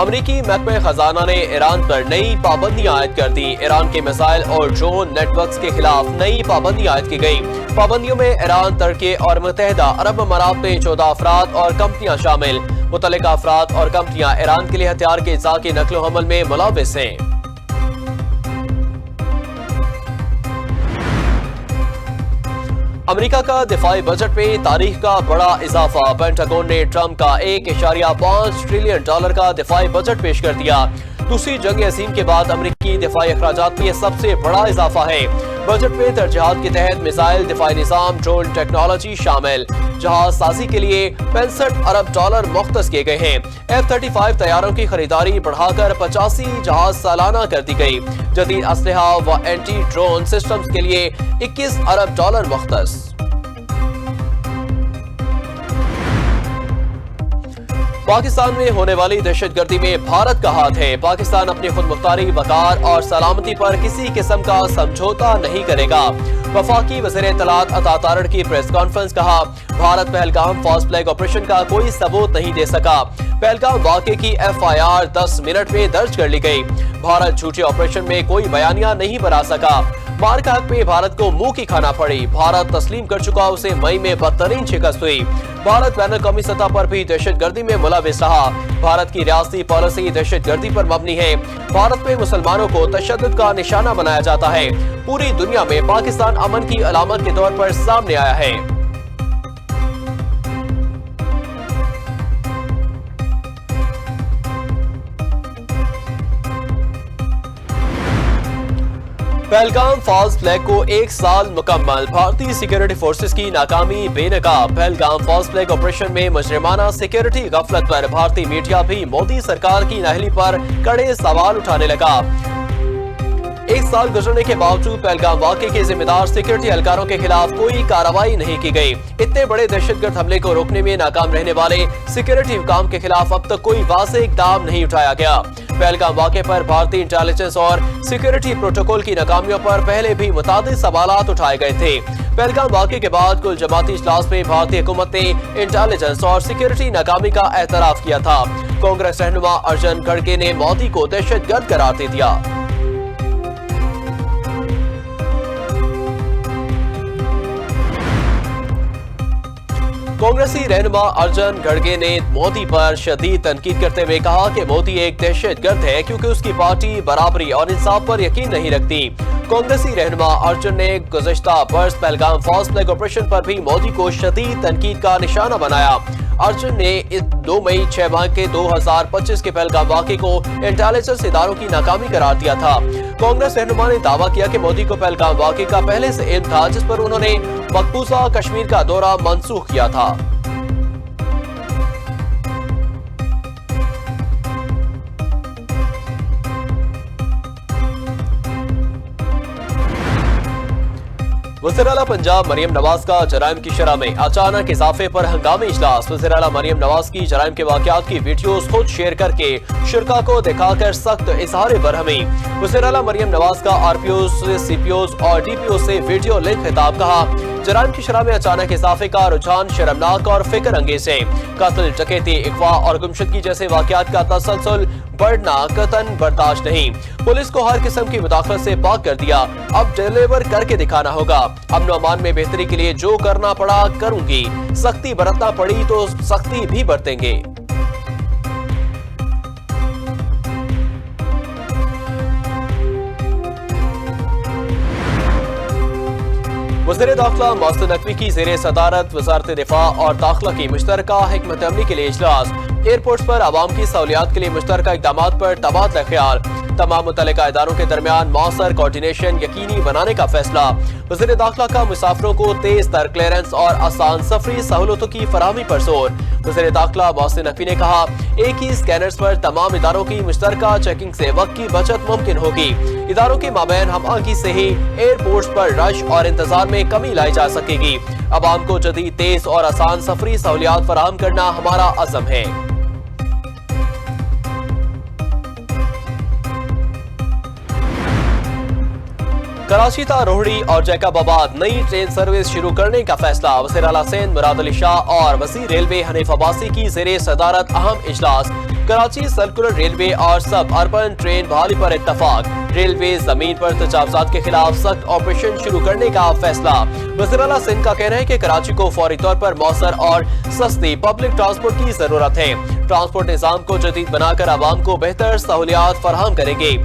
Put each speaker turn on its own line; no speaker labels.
امریکی محکمہ خزانہ نے ایران پر نئی پابندیاں عائد کر دی۔ ایران کے میزائل اور ڈرون نیٹ ورکس کے خلاف نئی پابندیاں عائد کی گئی۔ پابندیوں میں ایران، ترکی اور متحدہ عرب امارات میں 14 افراد اور کمپنیاں شامل۔ متعلقہ افراد اور کمپنیاں ایران کے لیے ہتھیار کے اجزاء کی نقل و حمل میں ملوث ہیں۔ امریکہ کا دفاعی بجٹ میں تاریخ کا بڑا اضافہ۔ پینٹاگون نے ٹرمپ کا $1.5 ٹریلین کا دفاعی بجٹ پیش کر دیا۔ دوسری جنگ عظیم کے بعد امریکی دفاعی اخراجات میں یہ سب سے بڑا اضافہ ہے۔ بجٹ میں ترجیحات کے تحت میزائل، دفاعی نظام، ڈرون ٹیکنالوجی شامل۔ جہاز سازی کے لیے $65 ارب مختص کیے گئے ہیں۔ F-35 طیاروں کی خریداری بڑھا کر 85 جہاز سالانہ کر دی گئی۔ جدید اسلحہ و اینٹی ڈرون سسٹمز کے لیے $21 ارب مختص۔ پاکستان میں ہونے والی دہشت گردی میں بھارت کا ہاتھ ہے۔ پاکستان اپنی خود مختاری، وقار اور سلامتی پر کسی قسم کا سمجھوتا نہیں کرے گا۔ وفاقی وزیر اطلاعات عطا تارڑ کی پریس کانفرنس، کہا Bharat Pahalgam false flag operation کا کوئی ثبوت نہیں دے سکا۔ پہلگام واقعے کی FIR 10 منٹ میں درج کر لی گئی۔ بھارت جھوٹے آپریشن میں کوئی بیانیہ نہیں بنا سکا۔ مار کا حق میں بھارت کو منہ کی کھانا پڑی۔ بھارت تسلیم کر چکا، اسے مئی میں بدترین شکست ہوئی۔ بھارت بین الاقوامی سطح پر بھی دہشت گردی میں ملوث رہا۔ بھارت کی ریاستی پالیسی دہشت گردی پر مبنی ہے۔ بھارت میں مسلمانوں کو تشدد کا نشانہ بنایا جاتا ہے۔ پوری دنیا میں پاکستان امن کی علامت کے طور پر سامنے آیا ہے۔ پہلگام فالس فلیگ کو 1 سال مکمل۔ بھارتی سیکورٹی فورسز کی ناکامی بے نقاب۔ پہلگام فالس فلیگ آپریشن میں مجرمانہ سیکورٹی غفلت پر بھارتی میڈیا بھی مودی سرکار کی نااہلی پر کڑے سوال اٹھانے لگا۔ 1 سال گزرنے کے باوجود پہلگام واقعے کے ذمہ دار سیکورٹی اہلکاروں کے خلاف کوئی کارروائی نہیں کی گئی۔ اتنے بڑے دہشت گرد حملے کو روکنے میں ناکام رہنے والے سیکورٹی حکام کے خلاف اب تک کوئی واضح اقدام نہیں اٹھایا گیا۔ پہلگام واقعے پر بھارتی انٹیلیجنس اور سیکورٹی پروٹوکول کی ناکامیوں پر پہلے بھی متعدد سوالات اٹھائے گئے تھے۔ پہلگام واقعے کے بعد کل جماعتی اجلاس میں بھارتی حکومت نے انٹیلیجنس اور سیکورٹی ناکامی کا اعتراف کیا تھا۔ کانگریس رہنما ارجن کھڑگے نے مودی کو دہشت گرد قرار دے دیا۔ کانگریسی رہنما ارجن کھڑگے نے مودی پر شدید تنقید کرتے ہوئے کہا کہ مودی ایک دہشت گرد ہے کیونکہ اس کی پارٹی برابری اور انصاف پر یقین نہیں رکھتی۔ کانگریسی رہنما ارجن نے گزشتہ برس پہلگام فالس فلیگ آپریشن پر بھی مودی کو شدید تنقید کا نشانہ بنایا۔ ارجن نے 2 مئی 6 ماہ کے 2025 کے پہلگام واقعے کو انٹیلیجنس اداروں کی ناکامی قرار دیا تھا۔ کانگریس رہنما نے دعویٰ کیا کہ مودی کو پہلگام واقعے کا پہلے سے علم تھا، جس پر انہوں نے مقبوضہ کشمیر کا دورہ منسوخ کیا تھا۔ وزیر اعلیٰ پنجاب مریم نواز کا جرائم کی شرح میں اچانک اضافے پر ہنگامی اجلاس۔ وزیر اعلیٰ مریم نواز کی جرائم کے واقعات کی ویڈیوز خود شیئر کر کے شرکاء کو دکھا کر سخت اظہار برہمی۔ وزیر اعلیٰ مریم نواز کا RPOs، CPOs اور DPOs سے ویڈیو لنک خطاب، کہا جرائم کی شرح میں اچانک اضافے کا رجحان شرمناک اور فکر انگیز ہے۔ قتل، ڈکیتی، اغوا اور گمشدگی جیسے واقعات کا تسلسل بڑھنا قطعاً برداشت نہیں۔ پولیس کو ہر قسم کی مداخلت سے پاک کر دیا، اب ڈیلیور کر کے دکھانا ہوگا۔ امن و امان میں بہتری کے لیے جو کرنا پڑا کروں گی، سختی برتنا پڑی تو سختی بھی برتیں گے۔ وزیر داخلہ محسن نقوی کی زیر صدارت وزارت دفاع اور داخلہ کی مشترکہ حکمت عملی کے لیے اجلاس۔ ایئرپورٹس پر عوام کی سہولیات کے لیے مشترکہ اقدامات پر تبادلہ خیال۔ تمام متعلقہ اداروں کے درمیان مؤثر کوارڈینیشن یقینی بنانے کا فیصلہ۔ وزیر داخلہ کا مسافروں کو تیز تر کلیئرنس اور آسان سفری سہولتوں کی فراہمی پر زور۔ وزیر داخلہ محسن نقوی نے کہا ایک ہی اسکینرز پر تمام اداروں کی مشترکہ چیکنگ سے وقت کی بچت ممکن ہوگی۔ اداروں کے مابین ہم آہنگی سے ہی ایئرپورٹس پر رش اور انتظار میں کمی لائی جا سکے گی۔ عوام کو جدید، تیز اور آسان سفری سہولیات فراہم کرنا ہمارا عزم ہے۔ کراچی تا روہڑی اور جیکب آباد نئی ٹرین سروس شروع کرنے کا فیصلہ، وزیر اعلیٰ سندھ مراد علی شاہ اور وزیر ریلوے حنیف عباسی کی زیر صدارت اہم اجلاس۔ کراچی سرکولر ریلوے اور سب اربن ٹرین بحالی پر اتفاق، ریلوے زمین پر تجاوزات کے خلاف سخت آپریشن شروع کرنے کا فیصلہ۔ وزیر اعلیٰ سندھ کا کہنا ہے کہ کراچی کو فوری طور پر مؤثر اور سستی پبلک ٹرانسپورٹ کی ضرورت ہے، ٹرانسپورٹ نظام کو جدید بنا کر عوام کو بہتر سہولیات فراہم کریں گے۔